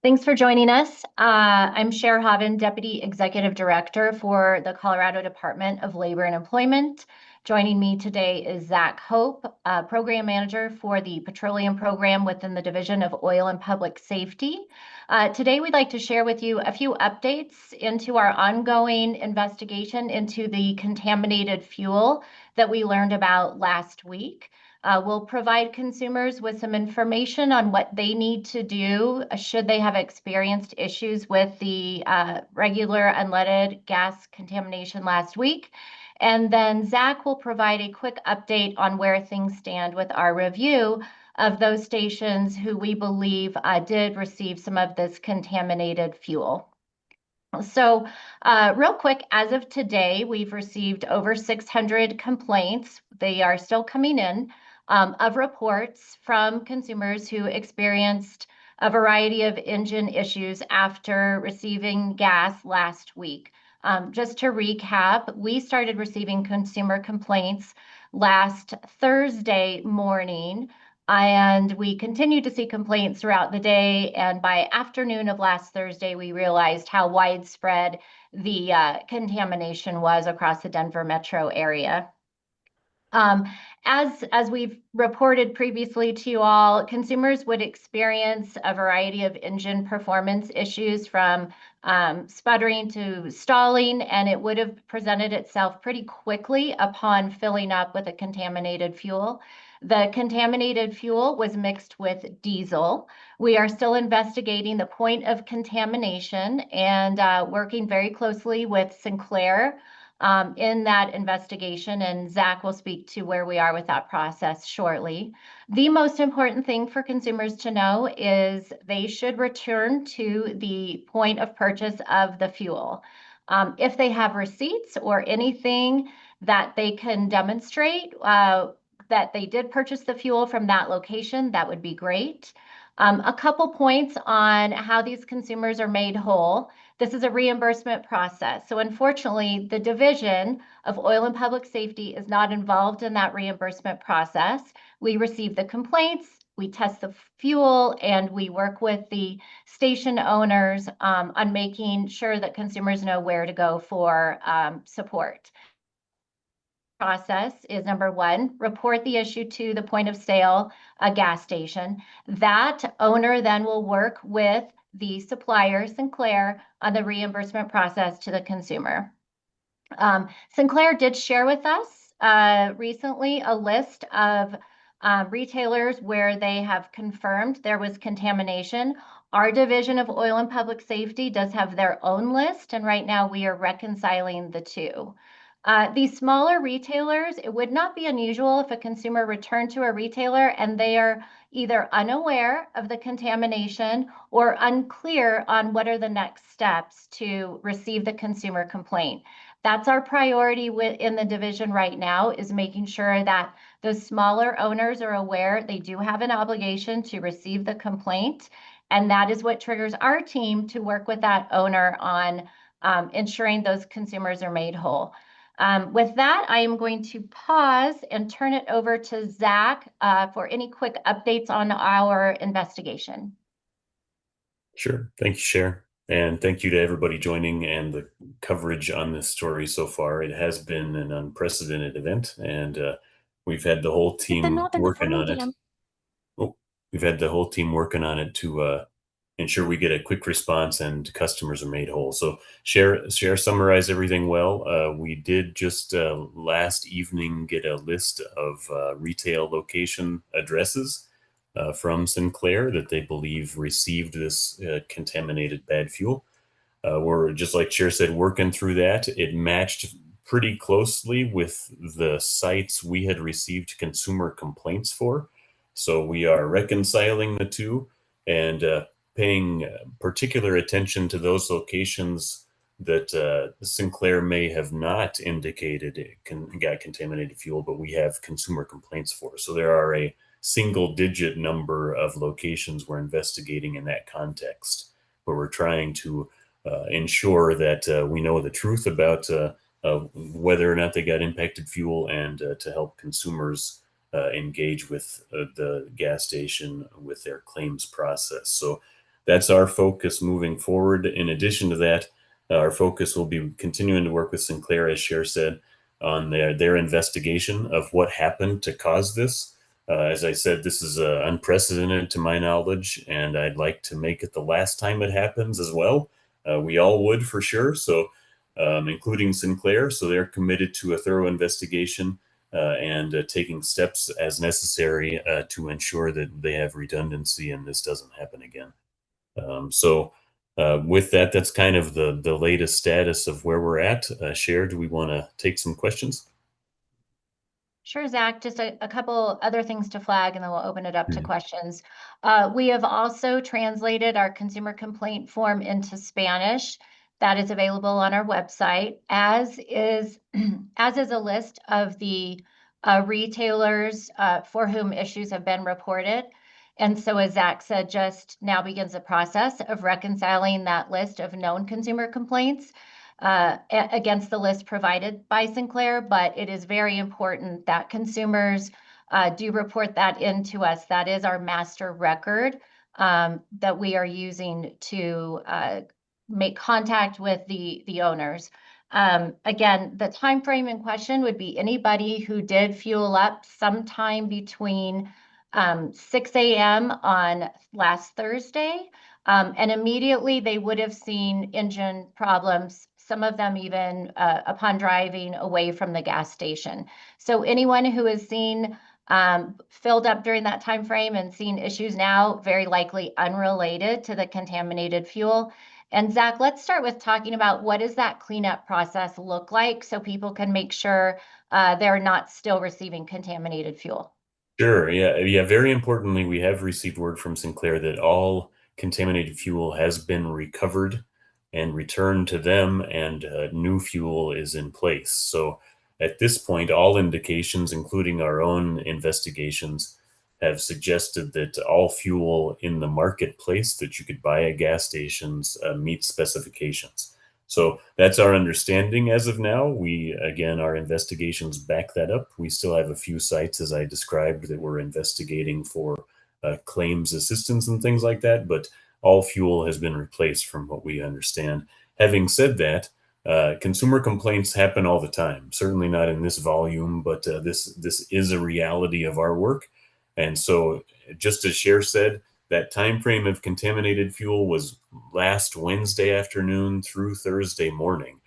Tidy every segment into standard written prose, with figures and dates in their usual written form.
Thanks for joining us. I'm Cher Hoven, Deputy Executive Director for the Colorado Department of Labor and Employment. Joining me today is Zach Hope, Program Manager for the Petroleum Program within the Division of Oil and Public Safety. Today, we'd like to share with you a few updates into our ongoing investigation into the contaminated fuel that we learned about last week. We'll provide consumers with some information on what they need to do should they have experienced issues with the regular unleaded gas contamination last week. And then Zach will provide a quick update on where things stand with our review of those stations who we believe did receive some of this contaminated fuel. So real quick, as of today, we've received over 600 complaints. They are still coming in of reports from consumers who experienced a variety of engine issues after receiving gas last week. Just to recap, we started receiving consumer complaints last Thursday morning. And we continued to see complaints throughout the day. And by afternoon of last Thursday, we realized how widespread the contamination was across the Denver metro area. As we've reported previously to you all, consumers would experience a variety of engine performance issues from sputtering to stalling, and it would have presented itself pretty quickly upon filling up with a contaminated fuel. The contaminated fuel was mixed with diesel. We are still investigating the point of contamination and working very closely with Sinclair in that investigation, and Zach will speak to where we are with that process shortly. The most important thing for consumers to know is they should return to the point of purchase of the fuel. If they have receipts or anything that they can demonstrate that they did purchase the fuel from that location, that would be great. A couple points on how these consumers are made whole. This is a reimbursement process. So unfortunately, the Division of Oil and Public Safety is not involved in that reimbursement process. We receive the complaints, we test the fuel, and we work with the station owners on making sure that consumers know where to go for support. Process is number one, report the issue to the point of sale, a gas station. That owner then will work with the supplier, Sinclair, on the reimbursement process to the consumer. Sinclair did share with us recently a list of retailers where they have confirmed there was contamination. Our Division of Oil and Public Safety does have their own list, and right now we are reconciling the two. These smaller retailers, it would not be unusual if a consumer returned to a retailer and they are either unaware of the contamination or unclear on what are the next steps to receive the consumer complaint. That's our priority in the division right now, is making sure that those smaller owners are aware they do have an obligation to receive the complaint. And that is what triggers our team to work with that owner on ensuring those consumers are made whole. With that, I am going to pause and turn it over to Zach for any quick updates on our investigation. Sure. Thank you, Cher. And thank you to everybody joining and the coverage on this story so far. It has been an unprecedented event, and we've had the whole team working on it. Oh, we've had the whole team working on it to ensure we get a quick response and customers are made whole. So, Cher summarized everything well. We did just last evening get a list of retail location addresses from Sinclair that they believe received this contaminated bad fuel. We're, just like Cher said, working through that. It matched pretty closely with the sites we had received consumer complaints for. So we are reconciling the two and paying particular attention to those locations that Sinclair may have not indicated it got contaminated fuel, but we have consumer complaints for. So there are a single-digit number of locations we're investigating in that context, where we're trying to ensure that we know the truth about whether or not they got impacted fuel, and to help consumers engage with the gas station with their claims process. So that's our focus moving forward. In addition to that, our focus will be continuing to work with Sinclair, as Cher said, on their investigation of what happened to cause this. As I said, this is unprecedented to my knowledge, and I'd like to make it the last time it happens as well. We all would for sure. So, including Sinclair. So they're committed to a thorough investigation and taking steps as necessary to ensure that they have redundancy and this doesn't happen again. With that, that's kind of the latest status of where we're at. Cher, do we want to take some questions? Sure, Zach. Just a couple other things to flag, and then we'll open it up to Mhm. questions. We have also translated our consumer complaint form into Spanish. That is available on our website, as is as is a list of the retailers for whom issues have been reported. And so, as Zach said, just now begins the process of reconciling that list of known consumer complaints against the list provided by Sinclair, but it is very important that consumers do report that into us. That is our master record that we are using to make contact with the owners. Again, the time frame in question would be anybody who did fuel up sometime between 6 a.m. on last Thursday, and immediately they would have seen engine problems, some of them even upon driving away from the gas station. So anyone who has seen filled up during that time frame and seen issues now, very likely unrelated to the contaminated fuel. And Zach, let's start with talking about what does that cleanup process look like so people can make sure they're not still receiving contaminated fuel. Sure. Yeah. Very importantly, we have received word from Sinclair that all contaminated fuel has been recovered and returned to them, and new fuel is in place. So at this point, all indications, including our own investigations, have suggested that all fuel in the marketplace that you could buy at gas stations meets specifications. So that's our understanding as of now. Again, our investigations back that up. We still have a few sites, as I described, that we're investigating for claims assistance and things like that, but all fuel has been replaced from what we understand. Having said that, consumer complaints happen all the time. Certainly not in this volume, but this is a reality of our work. And so, just as Cher said, that time frame of contaminated fuel was last Wednesday afternoon through Thursday morning.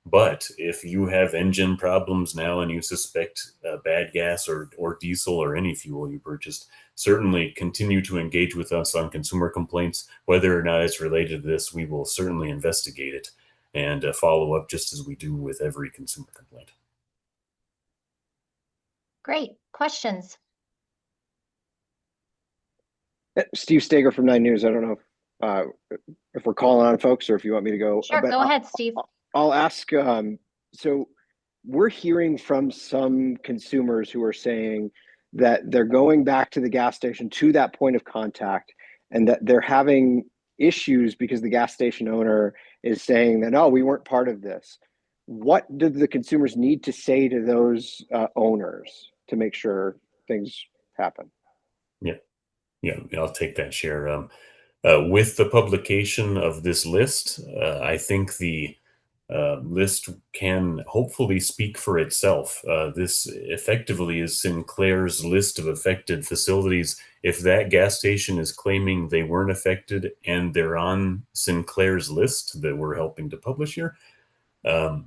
But if you have engine problems now and you suspect bad gas or diesel or any fuel you purchased, certainly continue to engage with us on consumer complaints. Whether or not it's related to this, we will certainly investigate it and follow up just as we do with every consumer complaint. Great. Questions? Steve Steger from 9 News. I don't know if we're calling on folks or if you want me to go. Sure, But go ahead, Steve. I'll ask. So we're hearing from some consumers who are saying that they're going back to the gas station to that point of contact and that they're having issues because the gas station owner is saying that, oh, we weren't part of this. What do the consumers need to say to those owners to make sure things happen? Yeah, yeah, I'll take that share. With the publication of this list, I think the list can hopefully speak for itself. This effectively is Sinclair's list of affected facilities. If that gas station is claiming they weren't affected and they're on Sinclair's list that we're helping to publish here,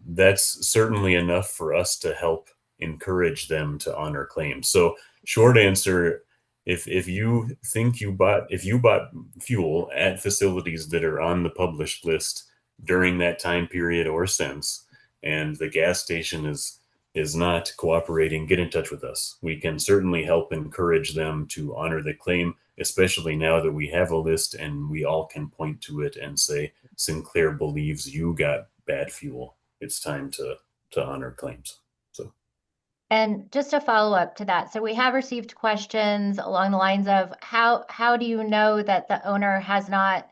that's certainly enough for us to help encourage them to honor claims. So, short answer, if you think if you bought fuel at facilities that are on the published list during that time period or since, and the gas station is not cooperating, get in touch with us. We can certainly help encourage them to honor the claim, especially now that we have a list and we all can point to it and say, Sinclair believes you got bad fuel. It's time to honor claims. So, And just a follow up to that. So we have received questions along the lines of how do you know that the owner has not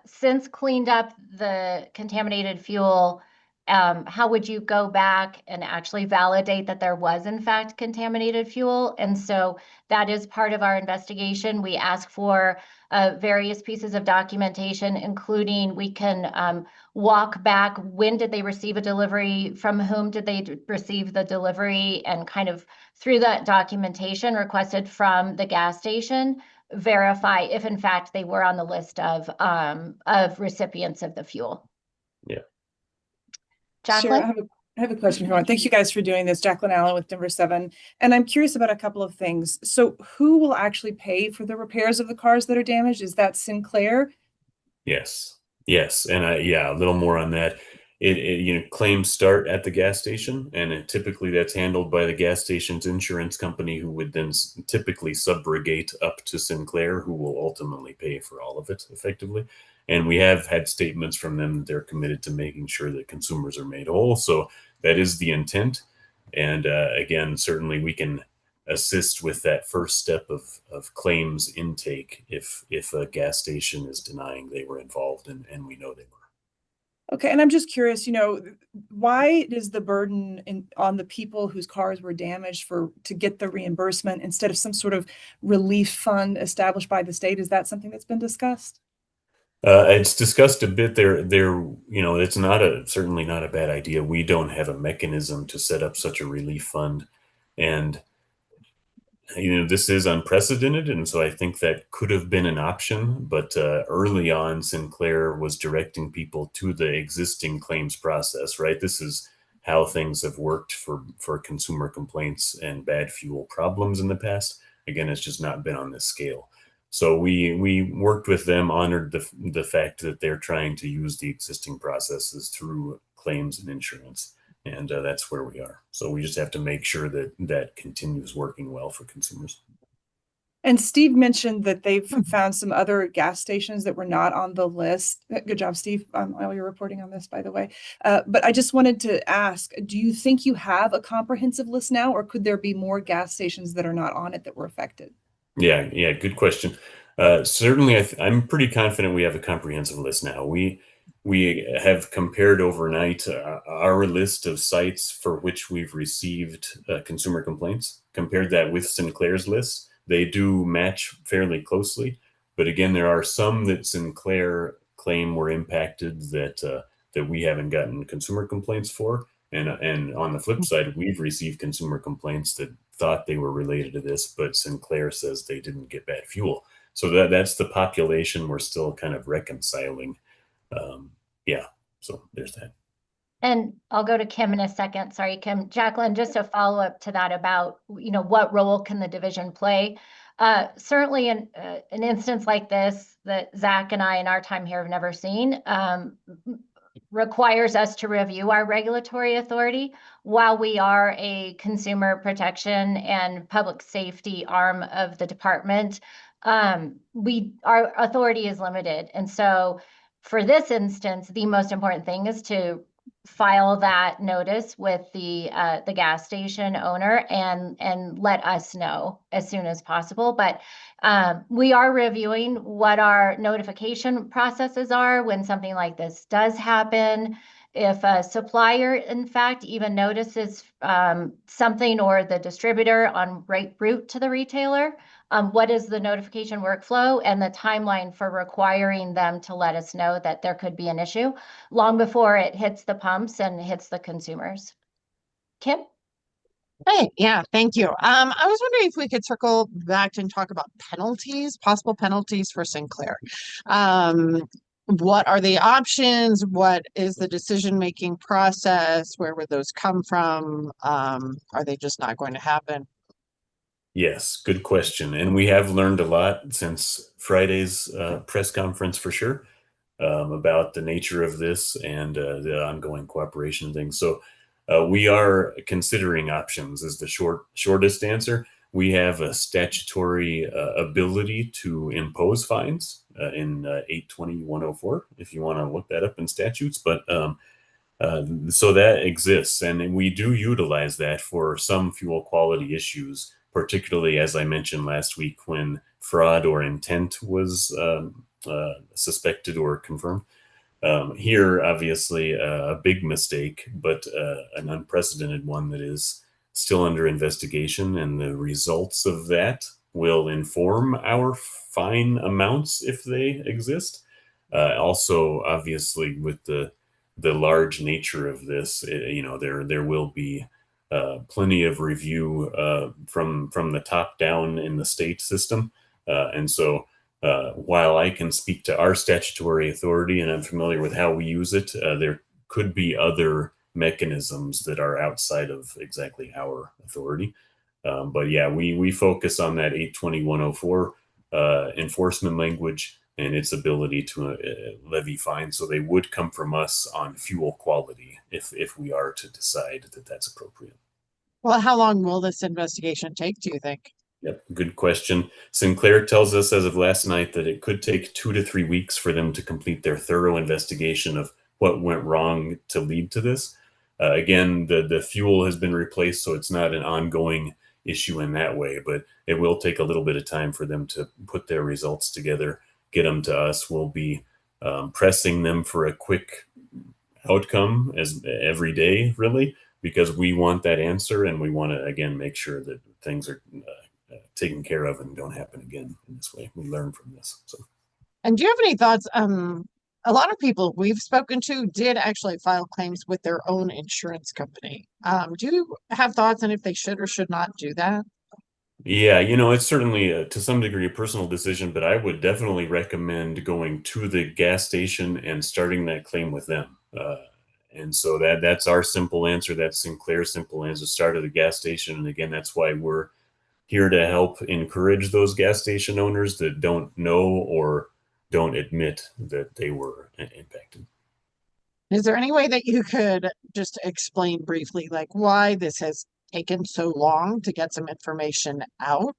since cleaned up the contaminated fuel how would you go back and actually validate that there was in fact contaminated fuel? And so that is part of our investigation. We ask for various pieces of documentation, including we can walk back, when did they receive a delivery, from whom did they receive the delivery, and kind of through that documentation requested from the gas station, verify if in fact they were on the list of recipients of the fuel. Yeah. Jacqueline? Sure, I have a question for you. Thank you guys for doing this. Jacqueline Allen with Denver 7. And I'm curious about a couple of things. So who will actually pay for the repairs of the cars that are damaged? Is that Sinclair? Yes. And a little more on that. Claims start at the gas station, and typically that's handled by the gas station's insurance company, who would then typically subrogate up to Sinclair, who will ultimately pay for all of it effectively. And we have had statements from them that they're committed to making sure that consumers are made whole. So that is the intent. And again, certainly we can assist with that first step of claims intake if a gas station is denying they were involved, and we know they were. Okay, and I'm just curious, why is the burden on the people whose cars were damaged to get the reimbursement instead of some sort of relief fund established by the state? Is that something that's been discussed? It's discussed a bit there. It's certainly not a bad idea. We don't have a mechanism to set up such a relief fund, and this is unprecedented, and so I think that could have been an option. But early on, Sinclair was directing people to the existing claims process, right? This is how things have worked for consumer complaints and bad fuel problems in the past. Again, it's just not been on this scale. So we worked with them, honored the fact that they're trying to use the existing processes through claims and insurance. And that's where we are. So we just have to make sure that that continues working well for consumers. And Steve mentioned that they've found some other gas stations that were not on the list. Good job, Steve, on all your reporting on this, by the way. But I just wanted to ask, do you think you have a comprehensive list now, or could there be more gas stations that are not on it that were affected? Yeah, good question. Certainly, I'm pretty confident we have a comprehensive list now. We have compared overnight our list of sites for which we've received consumer complaints, compared that with Sinclair's list. They do match fairly closely, but again, there are some that Sinclair claim were impacted that we haven't gotten consumer complaints for. And on the flip side, we've received consumer complaints that thought they were related to this, but Sinclair says they didn't get bad fuel. So that's the population we're still kind of reconciling. So there's that. And I'll go to Kim in a second. Sorry, Kim. Jacqueline, just a follow up to that about, what role can the division play? Certainly in an instance like this that Zach and I in our time here have never seen, requires us to review our regulatory authority. While we are a consumer protection and public safety arm of the department, our authority is limited. And so for this instance, the most important thing is to file that notice with the gas station owner and let us know as soon as possible. But we are reviewing what our notification processes are when something like this does happen. If a supplier, in fact, even notices something, or the distributor on route to the retailer, what is the notification workflow and the timeline for requiring them to let us know that there could be an issue long before it hits the pumps and hits the consumers? Kim? Hey, yeah, thank you. I was wondering if we could circle back and talk about penalties, possible penalties for Sinclair. What are the options? What is the decision-making process? Where would those come from? Are they just not going to happen? Yes, good question. And we have learned a lot since Friday's press conference, for sure, about the nature of this and the ongoing cooperation things. So we are considering options is the shortest answer. We have a statutory ability to impose fines in 820-104, if you want to look that up in statutes. But so that exists, and we do utilize that for some fuel quality issues, particularly, as I mentioned last week, when fraud or intent was suspected or confirmed. Here, obviously, a big mistake, but an unprecedented one that is still under investigation, and the results of that will inform our fine amounts if they exist. Also, obviously, with the large nature of this, there will be plenty of review from the top down in the state system, and so. While I can speak to our statutory authority and I'm familiar with how we use it, there could be other mechanisms that are outside of exactly our authority. But yeah, we focus on that 82104 enforcement language and its ability to levy fines. So they would come from us on fuel quality if we are to decide that that's appropriate. Well, how long will this investigation take, do you think? Yep, good question. Sinclair tells us as of last night that it could take 2 to 3 weeks for them to complete their thorough investigation of what went wrong to lead to this. Again, the fuel has been replaced, so it's not an ongoing issue in that way, but it will take a little bit of time for them to put their results together, get them to us. We'll be pressing them for a quick outcome as every day, really, because we want that answer and we want to, again, make sure that things are taken care of and don't happen again in this way. We learn from this. So, And do you have any thoughts? A lot of people we've spoken to did actually file claims with their own insurance company. Do you have thoughts on if they should or should not do that? yeah, it's certainly to some degree a personal decision, but I would definitely recommend going to the gas station and starting that claim with them. And so that's our simple answer. That's Sinclair's simple answer. Start at the gas station, and again, that's why we're here to help encourage those gas station owners that don't know or don't admit that they were impacted. Is there any way that you could just explain briefly, like why this has taken so long to get some information out?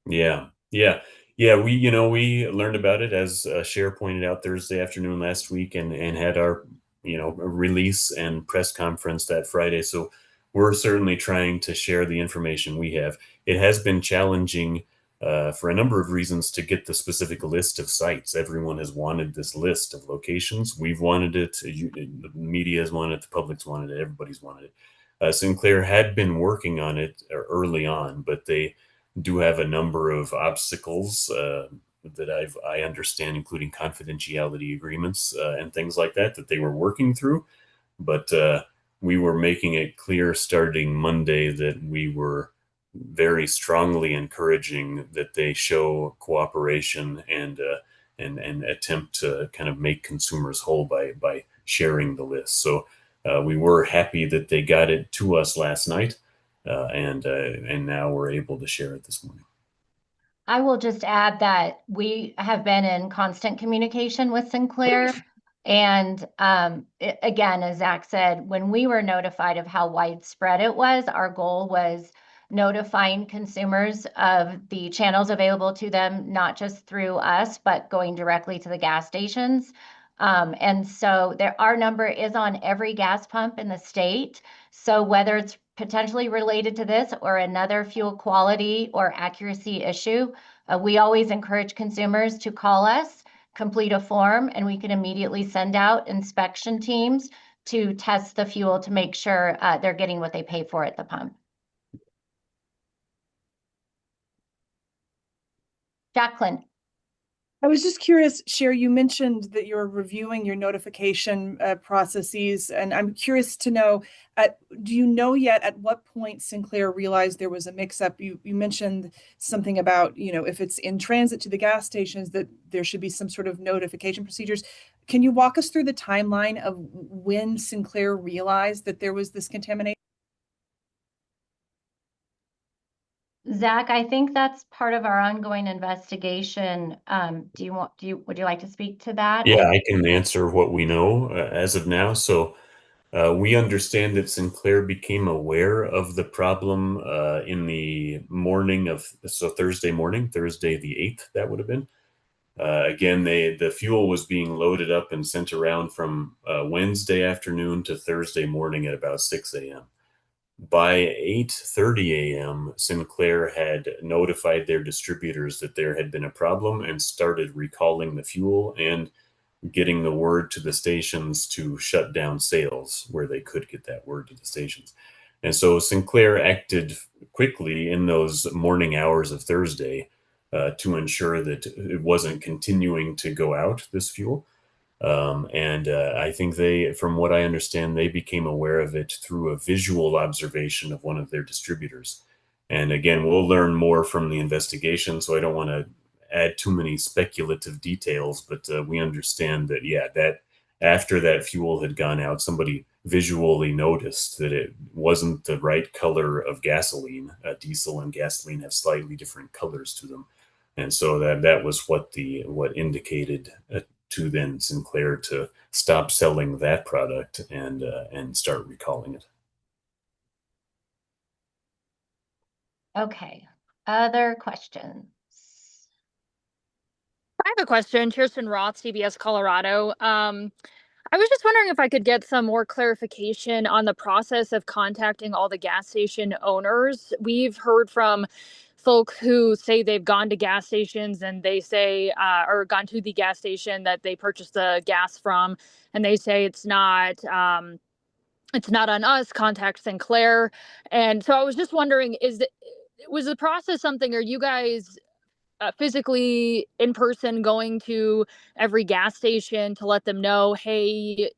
Yeah, yeah, yeah. We learned about it as Cher pointed out Thursday afternoon last week, and had our release and press conference that Friday. So we're certainly trying to share the information we have. It has been challenging for a number of reasons to get the specific list of sites. Everyone has wanted this list of locations. We've wanted it. The media has wanted it. The public's wanted it. Everybody's wanted it. Sinclair had been working on it early on, but they do have a number of obstacles that I understand, including confidentiality agreements and things like that they were working through. But we were making it clear starting Monday that we were very strongly encouraging that they show cooperation and attempt to kind of make consumers whole by sharing the list. So we were happy that they got it to us last night, and now we're able to share it this morning. I will just add that we have been in constant communication with Sinclair. And again, as Zach said, when we were notified of how widespread it was, our goal was notifying consumers of the channels available to them, not just through us, but going directly to the gas stations. And so our number is on every gas pump in the state. So whether it's potentially related to this or another fuel quality or accuracy issue, we always encourage consumers to call us, complete a form, and we can immediately send out inspection teams to test the fuel to make sure they're getting what they pay for at the pump. Jacqueline. I was just curious, Cher, you mentioned that you're reviewing your notification processes, and I'm curious to know, do you know yet at what point Sinclair realized there was a mix-up? You mentioned something about, if it's in transit to the gas stations, that there should be some sort of notification procedures. Can you walk us through the timeline of when Sinclair realized that there was this contamination? Zach, I think that's part of our ongoing investigation. Would you like to speak to that? Yeah, I can answer what we know as of now. So we understand that Sinclair became aware of the problem in the morning of, so Thursday morning, Thursday the 8th, that would have been. Again, the fuel was being loaded up and sent around from Wednesday afternoon to Thursday morning at about 6 a.m. By 8:30 a.m., Sinclair had notified their distributors that there had been a problem and started recalling the fuel and getting the word to the stations to shut down sales where they could get that word to the stations. And so Sinclair acted quickly in those morning hours of Thursday to ensure that it wasn't continuing to go out, this fuel. And I think they, from what I understand, they became aware of it through a visual observation of one of their distributors. And again, we'll learn more from the investigation, so I don't want to add too many speculative details, but we understand that, yeah, that after that fuel had gone out, somebody visually noticed that it wasn't the right color of gasoline. Diesel and gasoline have slightly different colors to them. And so that was what indicated to then Sinclair to stop selling that product and start recalling it. Okay, other questions? I have a question. Kirsten Roth, CBS Colorado. I was just wondering if I could get some more clarification on the process of contacting all the gas station owners. We've heard from folks who say they've gone to gas stations and they say, or gone to the gas station that they purchased the gas from, and they say it's not on us, contact Sinclair. And so I was just wondering, was the process something, are you guys physically in person going to every gas station to let them know, hey,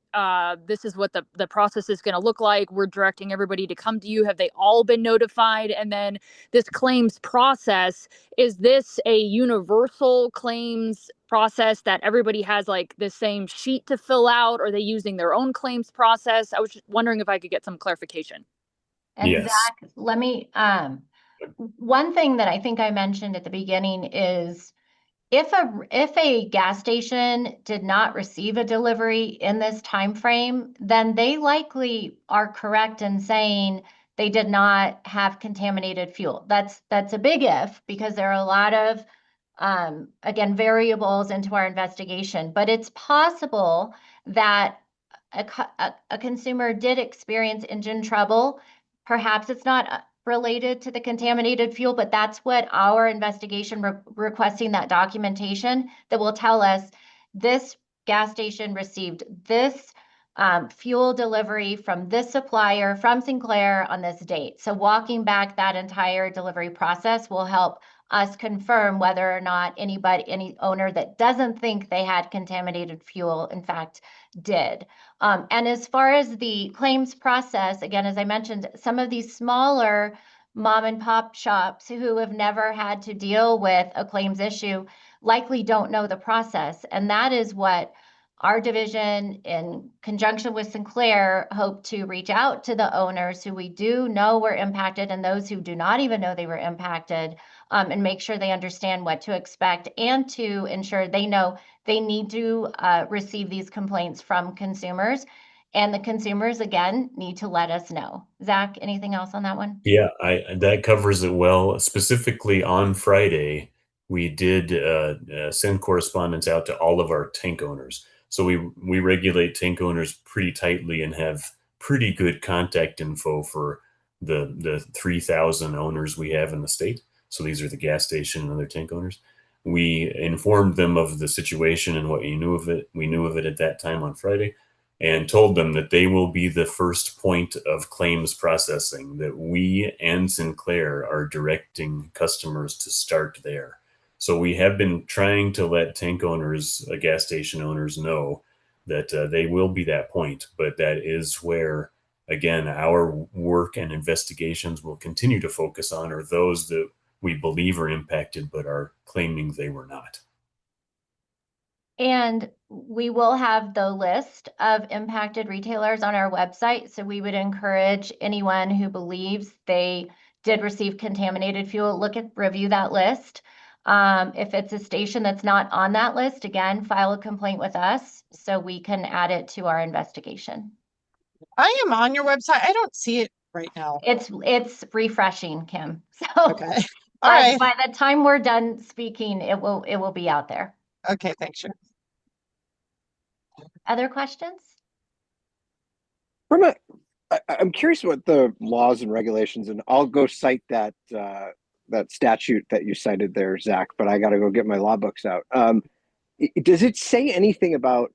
this is what the process is going to look like. We're directing everybody to come to you. Have they all been notified? And then this claims process, is this a universal claims process that everybody has like the same sheet to fill out? Or are they using their own claims process? I was just wondering if I could get some clarification. And Yes. Zach, let me, one thing that I think I mentioned at the beginning is if a gas station did not receive a delivery in this time frame, then they likely are correct in saying they did not have contaminated fuel. That's a big if, because there are a lot of again, variables into our investigation, but it's possible that a consumer did experience engine trouble. Perhaps it's not related to the contaminated fuel, but that's what our investigation requesting that documentation that will tell us this gas station received this fuel delivery from this supplier from Sinclair on this date. So walking back that entire delivery process will help us confirm whether or not any owner that doesn't think they had contaminated fuel, in fact, did. And as far as the claims process, again, as I mentioned, some of these smaller mom and pop shops who have never had to deal with a claims issue likely don't know the process. And that is what our division, in conjunction with Sinclair, hope to reach out to the owners who we do know were impacted and those who do not even know they were impacted, and make sure they understand what to expect and to ensure they know they need to receive these complaints from consumers. And the consumers, again, need to let us know. Zach, anything else on that one? Yeah, that covers it well. Specifically on Friday, we did send correspondence out to all of our tank owners. So we regulate tank owners pretty tightly and have pretty good contact info for the 3,000 owners we have in the state. So these are the gas station and other tank owners. We informed them of the situation and what we knew of it. We knew of it at that time on Friday, and told them that they will be the first point of claims processing, that we and Sinclair are directing customers to start there. So we have been trying to let tank owners, gas station owners, know that they will be that point, but that is where, again, our work and investigations will continue to focus on are those that we believe are impacted but are claiming they were not. And we will have the list of impacted retailers on our website. So we would encourage anyone who believes they did receive contaminated fuel, review that list. If it's a station that's not on that list, again, file a complaint with us so we can add it to our investigation. I am on your website. I don't see it right now. It's refreshing, Kim. So Okay. All right. by the time we're done speaking, it will be out there. Okay, thanks. Sure. Other questions? I'm curious what the laws and regulations, and I'll go cite that that statute that you cited there, Zach. But I got to go get my law books out. does it say anything about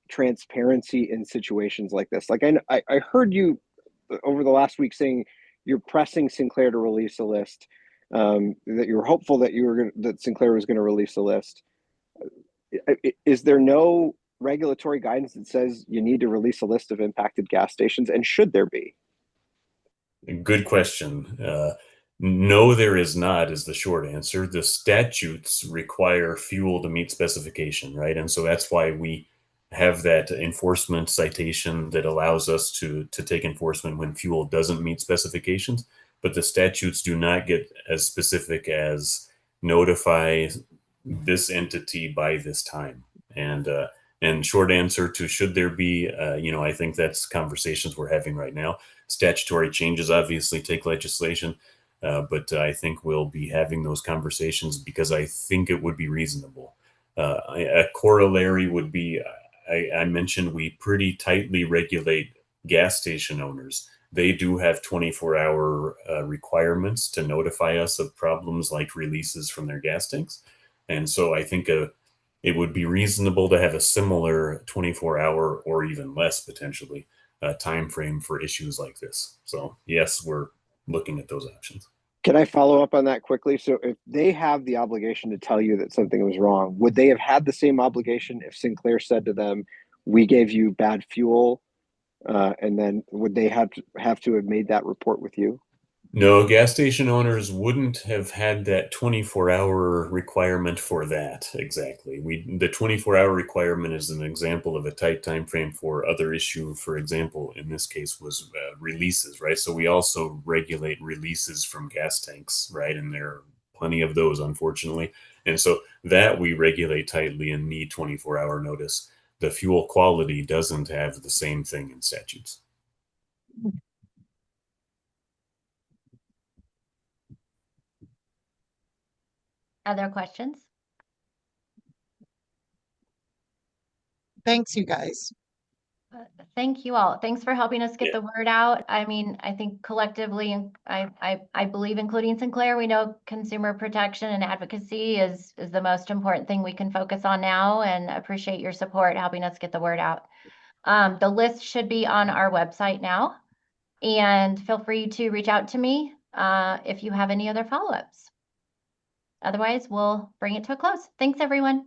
transparency in situations like this? Like I heard you over the last week saying you're pressing Sinclair to release a list, that you're hopeful that that Sinclair was going to release a list. Is there no regulatory guidance that says you need to release a list of impacted gas stations, and should there be? Good question. No, there is not, is the short answer. The statutes require fuel to meet specification, right? And so that's why we have that enforcement citation that allows us to take enforcement when fuel doesn't meet specifications. But the statutes do not get as specific as notify this entity by this time. And short answer to should there be, I think that's conversations we're having right now. Statutory changes obviously take legislation, but I think we'll be having those conversations because I think it would be reasonable. A corollary would be, I mentioned we pretty tightly regulate gas station owners. They do have 24-hour requirements to notify us of problems like releases from their gas tanks. And so I think it would be reasonable to have a similar 24-hour or even less potentially time frame for issues like this. So yes, we're looking at those options. Can I follow up on that quickly? So if they have the obligation to tell you that something was wrong, would they have had the same obligation if Sinclair said to them, we gave you bad fuel, and then would they have to have made that report with you? No, gas station owners wouldn't have had that 24-hour requirement for that exactly. The 24-hour requirement is an example of a tight time frame for other issue. For example, in this case was releases, right? So we also regulate releases from gas tanks, right? And there are plenty of those, unfortunately. And so that we regulate tightly and need 24-hour notice. The fuel quality doesn't have the same thing in statutes. Other questions? Thanks, you guys. Thank you all. Thanks for helping us get the word out. I mean, I think collectively, and I believe, including Sinclair, we know consumer protection and advocacy is the most important thing we can focus on now, and appreciate your support helping us get the word out. The list should be on our website now, and feel free to reach out to me if you have any other follow-ups. Otherwise, we'll bring it to a close. Thanks, everyone.